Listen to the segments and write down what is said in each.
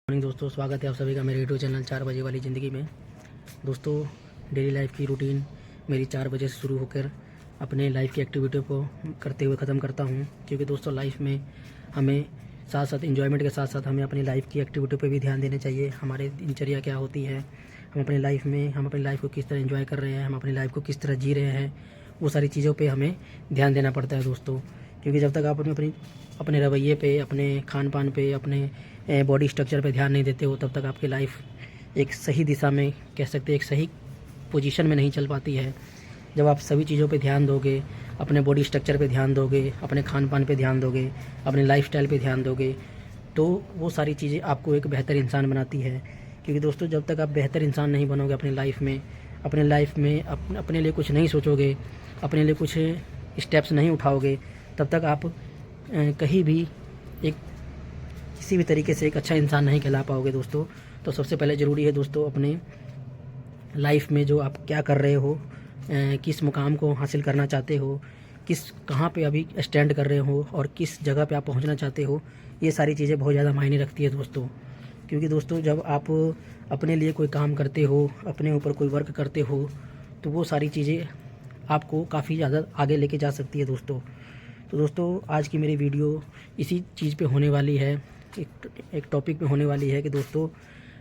Morning दोस्तों, स्वागत है आप सभी का मेरे यूट्यूब चैनल 4 बजे वाली ज़िंदगी में। दोस्तों, डेली लाइफ की रूटीन मेरी 4 बजे से शुरू होकर अपने लाइफ की एक्टिविटी को करते हुए ख़त्म करता हूँ, क्योंकि दोस्तों लाइफ में हमें साथ साथ एंजॉयमेंट के साथ साथ हमें अपनी लाइफ की एक्टिविटी पर भी ध्यान देना चाहिए। हमारे दिनचर्या क्या होती है, हम अपनी लाइफ को किस तरह एंजॉय कर रहे हैं, हम अपनी लाइफ को किस तरह जी रहे हैं, वो सारी चीज़ों पर हमें ध्यान देना पड़ता है दोस्तों। क्योंकि जब तक आप अपने रवैये पे, अपने खान पान पे, अपने बॉडी स्ट्रक्चर पे ध्यान नहीं देते हो, तब तक आपकी लाइफ एक सही दिशा में, कह सकते हैं एक सही पोजीशन में नहीं चल पाती है। जब आप सभी चीज़ों पे ध्यान दोगे, अपने बॉडी स्ट्रक्चर पे ध्यान दोगे, अपने खान पान पे ध्यान दोगे, अपने लाइफस्टाइल पे ध्यान दोगे, तो वो सारी चीज़ें आपको एक बेहतर इंसान बनाती है। क्योंकि दोस्तों जब तक आप बेहतर इंसान नहीं बनोगे अपनी लाइफ में, अपने लिए कुछ नहीं सोचोगे, अपने लिए कुछ स्टेप्स नहीं उठाओगे, तब तक आप कहीं भी किसी भी तरीके से एक अच्छा इंसान नहीं कहला पाओगे दोस्तों। तो सबसे पहले ज़रूरी है दोस्तों, अपने लाइफ में जो आप क्या कर रहे हो, किस मुकाम को हासिल करना चाहते हो, कहाँ पे अभी स्टैंड कर रहे हो और किस जगह पे आप पहुंचना चाहते हो, ये सारी चीज़ें बहुत ज़्यादा मायने रखती है दोस्तों। क्योंकि दोस्तों जब आप अपने लिए कोई काम करते हो, अपने ऊपर कोई वर्क करते हो, तो वो सारी चीज़ें आपको काफ़ी ज़्यादा आगे लेके जा सकती है दोस्तों। तो दोस्तों आज की मेरी वीडियो इसी चीज़ पे होने वाली है, एक टॉपिक पे होने वाली है कि दोस्तों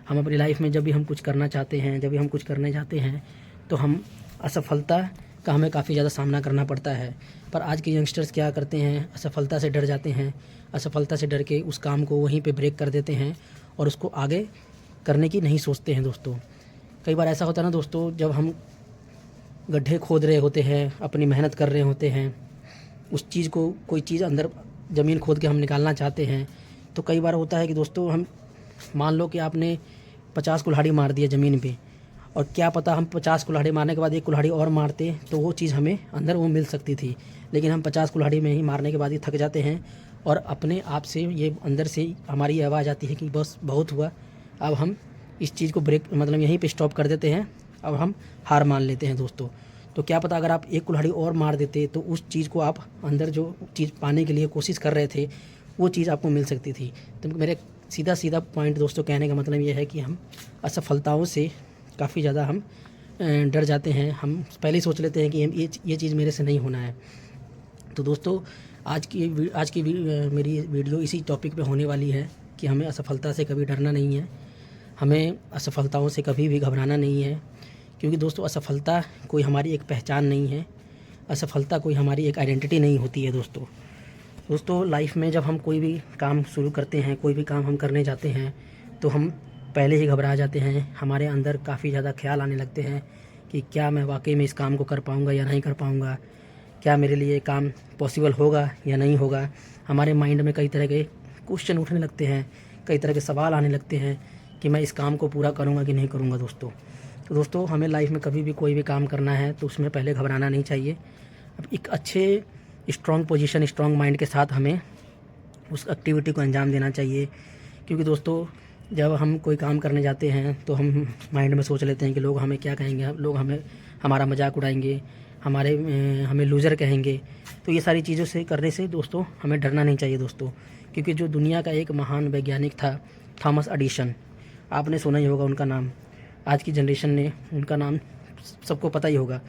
हम अपनी लाइफ में जब भी हम कुछ करना चाहते हैं, जब भी हम कुछ करने जाते हैं, तो हम असफलता का हमें काफ़ी ज़्यादा सामना करना पड़ता है। पर आज के यंगस्टर्स क्या करते हैं, असफलता से डर जाते हैं, असफलता से डर के उस काम को वहीं पर ब्रेक कर देते हैं और उसको आगे करने की नहीं सोचते हैं दोस्तों। कई बार ऐसा होता है ना दोस्तों, जब हम गड्ढे खोद रहे होते हैं, अपनी मेहनत कर रहे होते हैं, उस चीज़ को, कोई चीज़ अंदर ज़मीन खोद के हम निकालना चाहते हैं, तो कई बार होता है कि दोस्तों हम मान लो कि आपने 50 कुल्हाड़ी मार दिया ज़मीन पे, और क्या पता हम 50 कुल्हाड़ी मारने के बाद एक कुल्हाड़ी और मारते तो वो चीज़ हमें अंदर वो मिल सकती थी। लेकिन हम 50 कुल्हाड़ी में ही मारने के बाद ही थक जाते हैं और अपने आप से ये अंदर से हमारी आवाज़ आती है कि बस बहुत हुआ, अब हम इस चीज़ को ब्रेक यहीं पर स्टॉप कर देते हैं, अब हम हार मान लेते हैं दोस्तों। तो क्या पता अगर आप एक कुल्हाड़ी और मार देते तो उस चीज़ को आप अंदर जो चीज़ पाने के लिए कोशिश कर रहे थे, वो चीज़ आपको मिल सकती थी। तो मेरे सीधा पॉइंट दोस्तों कहने का मतलब ये है कि हम असफलताओं से काफ़ी ज़्यादा हम डर जाते हैं। हम पहले ही सोच लेते हैं कि ये चीज़ मेरे से नहीं होना है। तो दोस्तों आज की मेरी वीडियो इसी टॉपिक पे होने वाली है कि हमें असफलता से कभी डरना नहीं है, हमें असफलताओं से कभी भी घबराना नहीं है। क्योंकि दोस्तों असफलता कोई हमारी एक पहचान नहीं है, असफलता कोई हमारी एक आइडेंटिटी नहीं होती है दोस्तों लाइफ में जब हम कोई भी काम शुरू करते हैं, कोई भी काम हम करने जाते हैं, तो हम पहले ही घबरा जाते हैं। हमारे अंदर काफ़ी ज़्यादा ख्याल आने लगते हैं कि क्या मैं वाकई में इस काम को कर पाऊँगा या नहीं कर पाऊँगा, क्या मेरे लिए काम पॉसिबल होगा या नहीं होगा। हमारे माइंड में कई तरह के क्वेश्चन उठने लगते हैं, कई तरह के सवाल आने लगते हैं कि मैं इस काम को पूरा करूँगा कि नहीं करूँगा दोस्तों। तो दोस्तों हमें लाइफ में कभी भी कोई भी काम करना है तो उसमें पहले घबराना नहीं चाहिए। अब एक अच्छे स्ट्रॉन्ग पोजीशन, स्ट्रॉन्ग माइंड के साथ हमें उस एक्टिविटी को अंजाम देना चाहिए। क्योंकि दोस्तों जब हम कोई काम करने जाते हैं तो हम माइंड में सोच लेते हैं कि लोग हमें क्या कहेंगे, लोग हमारा मजाक उड़ाएंगे, हमें लूज़र कहेंगे। तो ये सारी चीज़ों से करने से दोस्तों हमें डरना नहीं चाहिए दोस्तों। क्योंकि जो दुनिया का एक महान वैज्ञानिक था, थॉमस एडिसन, आपने सुना ही होगा उनका नाम, आज की जनरेशन ने उनका नाम सबको पता ही होगा।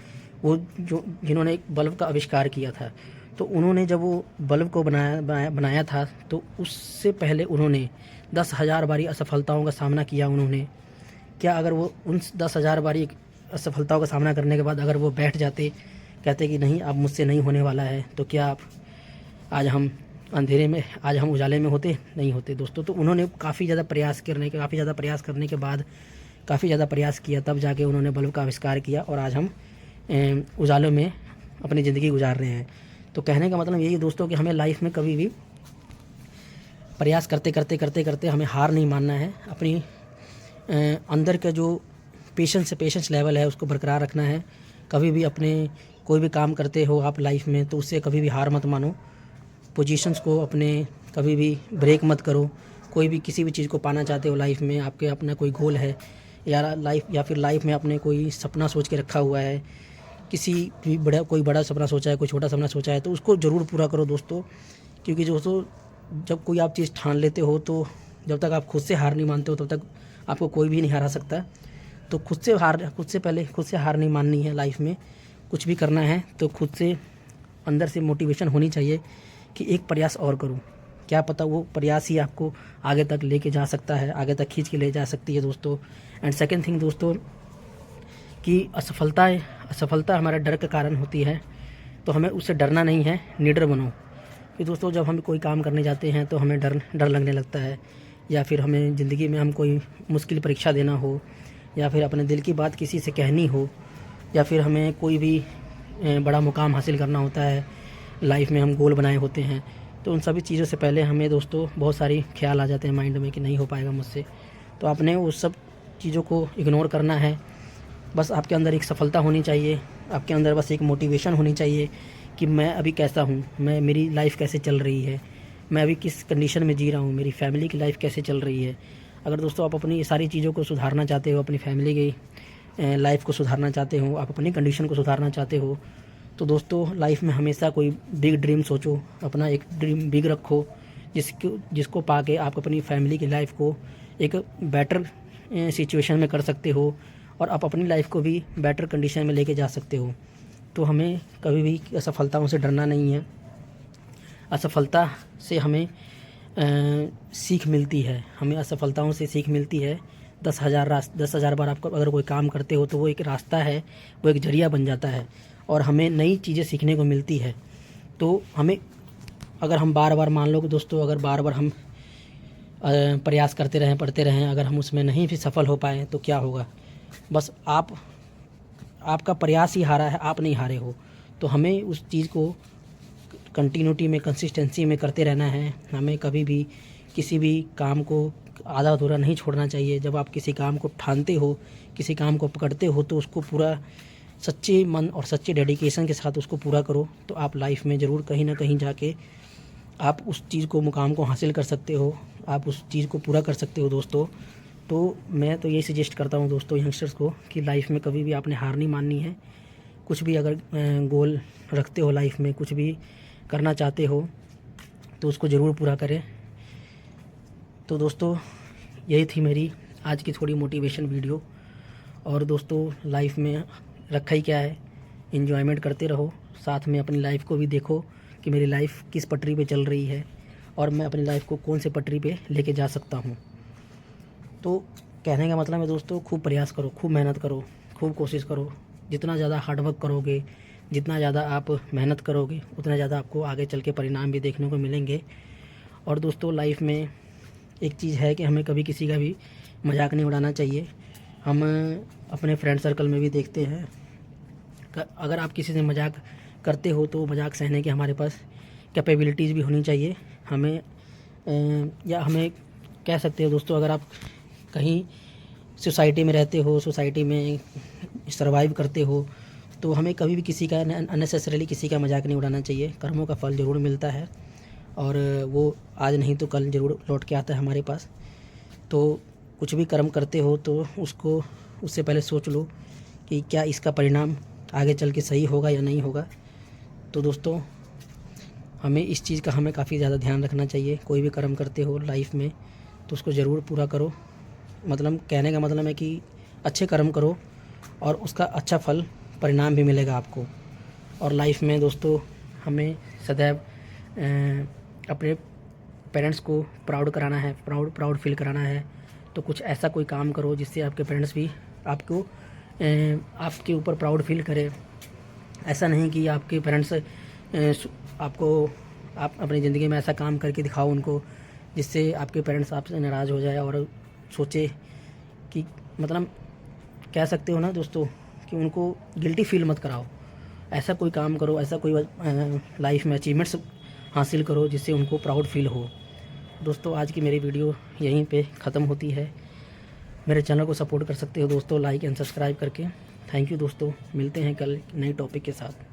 वो जिन्होंने एक बल्ब का आविष्कार किया था, तो उन्होंने जब वो बल्ब को बनाया था तो उससे पहले उन्होंने 10,000 बारी असफलताओं का सामना किया उन्होंने। क्या अगर वो उन 10,000 बारी असफलताओं का सामना करने के बाद अगर वो बैठ जाते, कहते कि नहीं अब मुझसे नहीं होने वाला है, तो क्या आज हम अंधेरे में, आज हम उजाले में होते? नहीं होते दोस्तों। तो उन्होंने काफ़ी ज़्यादा प्रयास करने के बाद काफ़ी ज़्यादा प्रयास किया, तब जाके उन्होंने बल्ब का आविष्कार किया और आज हम उजालों में अपनी ज़िंदगी गुजार रहे हैं। तो कहने का मतलब यही दोस्तों कि हमें लाइफ में कभी भी प्रयास करते हमें हार नहीं मानना है। अपनी अंदर का जो पेशेंस लेवल है उसको बरकरार रखना है। कभी भी अपने कोई भी काम करते हो आप लाइफ में, तो उससे कभी भी हार मत मानो। पोजीशंस को अपने कभी भी ब्रेक मत करो। कोई भी किसी भी चीज़ को पाना चाहते हो लाइफ में, आपके अपना कोई गोल है या फिर लाइफ में अपने कोई सपना सोच के रखा हुआ है, किसी भी कोई बड़ा सपना सोचा है, कोई छोटा सपना सोचा है, तो उसको ज़रूर पूरा करो दोस्तों। क्योंकि दोस्तों जब कोई आप चीज़ ठान लेते हो तो जब तक आप खुद से हार नहीं मानते हो तब तक आपको कोई भी नहीं हरा सकता। तो खुद से हार नहीं माननी है लाइफ में। कुछ भी करना है तो खुद से अंदर से मोटिवेशन होनी चाहिए कि एक प्रयास और करूं, क्या पता वो प्रयास ही आपको आगे तक लेके जा सकता है, आगे तक खींच के ले जा सकती है दोस्तों। एंड सेकंड थिंग दोस्तों कि असफलता हमारा डर का कारण होती है, तो हमें उससे डरना नहीं है, निडर बनो। कि दोस्तों जब हम कोई काम करने जाते हैं तो हमें डर लगने लगता है, या फिर हमें ज़िंदगी में हम कोई मुश्किल परीक्षा देना हो, या फिर अपने दिल की बात किसी से कहनी हो, या फिर हमें कोई भी बड़ा मुकाम हासिल करना होता है, लाइफ में हम गोल बनाए होते हैं, तो उन सभी चीज़ों से पहले हमें दोस्तों बहुत सारी ख्याल आ जाते हैं माइंड में कि नहीं हो पाएगा मुझसे। तो आपने उस सब चीज़ों को इग्नोर करना है। बस आपके अंदर एक सफलता होनी चाहिए, आपके अंदर बस एक मोटिवेशन होनी चाहिए कि मैं अभी कैसा हूँ, मेरी लाइफ कैसे चल रही है, मैं अभी किस कंडीशन में जी रहा हूँ, मेरी फैमिली की लाइफ कैसे चल रही है। अगर दोस्तों आप अपनी सारी चीज़ों को सुधारना चाहते हो, अपनी फैमिली की लाइफ को सुधारना चाहते हो, आप अपनी कंडीशन को सुधारना चाहते हो, तो दोस्तों लाइफ में हमेशा कोई बिग ड्रीम सोचो, अपना एक ड्रीम बिग रखो, जिसको पाके आप अपनी फैमिली की लाइफ को एक बेटर सिचुएशन में कर सकते हो, और आप अपनी लाइफ को भी बेटर कंडीशन में लेके जा सकते हो। तो हमें कभी भी असफलताओं से डरना नहीं है। असफलता से हमें सीख मिलती है, हमें असफलताओं से सीख मिलती है। 10,000 बार आप अगर कोई काम करते हो तो वो एक रास्ता है, वो एक जरिया बन जाता है, और हमें नई चीज़ें सीखने को मिलती है। तो हमें अगर हम बार बार, मान लो कि दोस्तों अगर बार बार हम प्रयास करते रहें, पढ़ते रहें, अगर हम उसमें नहीं भी सफल हो पाए तो क्या होगा? बस आपका प्रयास ही हारा है, आप नहीं हारे हो। तो हमें उस चीज़ को कंटिन्यूटी में, कंसिस्टेंसी में करते रहना है। हमें कभी भी किसी भी काम को आधा अधूरा नहीं छोड़ना चाहिए। जब आप किसी काम को ठानते हो, किसी काम को पकड़ते हो, तो उसको पूरा सच्चे मन और सच्चे डेडिकेशन के साथ उसको पूरा करो। तो आप लाइफ में ज़रूर कहीं ना कहीं जाके आप उस चीज़ को, मुकाम को हासिल कर सकते हो, आप उस चीज़ को पूरा कर सकते हो दोस्तों। तो मैं तो यही सजेस्ट करता हूँ दोस्तों यंगस्टर्स को कि लाइफ में कभी भी आपने हार नहीं माननी है। कुछ भी अगर गोल रखते हो लाइफ में, कुछ भी करना चाहते हो, तो उसको ज़रूर पूरा करें। तो दोस्तों यही थी मेरी आज की थोड़ी मोटिवेशन वीडियो। और दोस्तों लाइफ में रखा ही क्या है, एंजॉयमेंट करते रहो, साथ में अपनी लाइफ को भी देखो कि मेरी लाइफ किस पटरी पे चल रही है, और मैं अपनी लाइफ को कौन से पटरी पे लेके जा सकता हूँ। तो कहने का मतलब है दोस्तों, खूब प्रयास करो, खूब मेहनत करो, खूब कोशिश करो। जितना ज़्यादा हार्डवर्क करोगे, जितना ज़्यादा आप मेहनत करोगे, उतना ज़्यादा आपको आगे चल के परिणाम भी देखने को मिलेंगे। और दोस्तों लाइफ में एक चीज़ है कि हमें कभी किसी का भी मजाक नहीं उड़ाना चाहिए। हम अपने फ्रेंड सर्कल में भी देखते हैं, अगर आप किसी से मजाक करते हो तो मजाक सहने के हमारे पास कैपेबिलिटीज़ भी होनी चाहिए। हमें कह सकते हो दोस्तों, अगर आप कहीं सोसाइटी में रहते हो, सोसाइटी में सर्वाइव करते हो, तो हमें कभी भी किसी का अननेसेसरीली किसी का मजाक नहीं उड़ाना चाहिए। कर्मों का फल ज़रूर मिलता है, और वो आज नहीं तो कल ज़रूर लौट के आता है हमारे पास। तो कुछ भी कर्म करते हो तो उससे पहले सोच लो कि क्या इसका परिणाम आगे चल के सही होगा या नहीं होगा। तो दोस्तों हमें इस चीज़ का काफ़ी ज़्यादा ध्यान रखना चाहिए। कोई भी कर्म करते हो लाइफ में तो उसको ज़रूर पूरा करो। मतलब कहने का मतलब है कि अच्छे कर्म करो और उसका अच्छा फल, परिणाम भी मिलेगा आपको। और लाइफ में दोस्तों हमें सदैव अपने पेरेंट्स को प्राउड कराना है, प्राउड फील कराना है। तो कुछ ऐसा कोई काम करो जिससे आपके पेरेंट्स भी आपके ऊपर प्राउड फील करें। ऐसा नहीं कि आपके पेरेंट्स आप अपनी ज़िंदगी में ऐसा काम करके दिखाओ उनको जिससे आपके पेरेंट्स आपसे नाराज़ हो जाए और सोचे कि, मतलब कह सकते हो ना दोस्तों कि उनको गिल्टी फील मत कराओ। ऐसा कोई काम करो, ऐसा कोई लाइफ में अचीवमेंट्स हासिल करो जिससे उनको प्राउड फील हो। दोस्तों आज की मेरी वीडियो यहीं पे ख़त्म होती है। मेरे चैनल को सपोर्ट कर सकते हो दोस्तों लाइक एंड सब्सक्राइब करके। थैंक यू दोस्तों, मिलते हैं कल नए टॉपिक के साथ।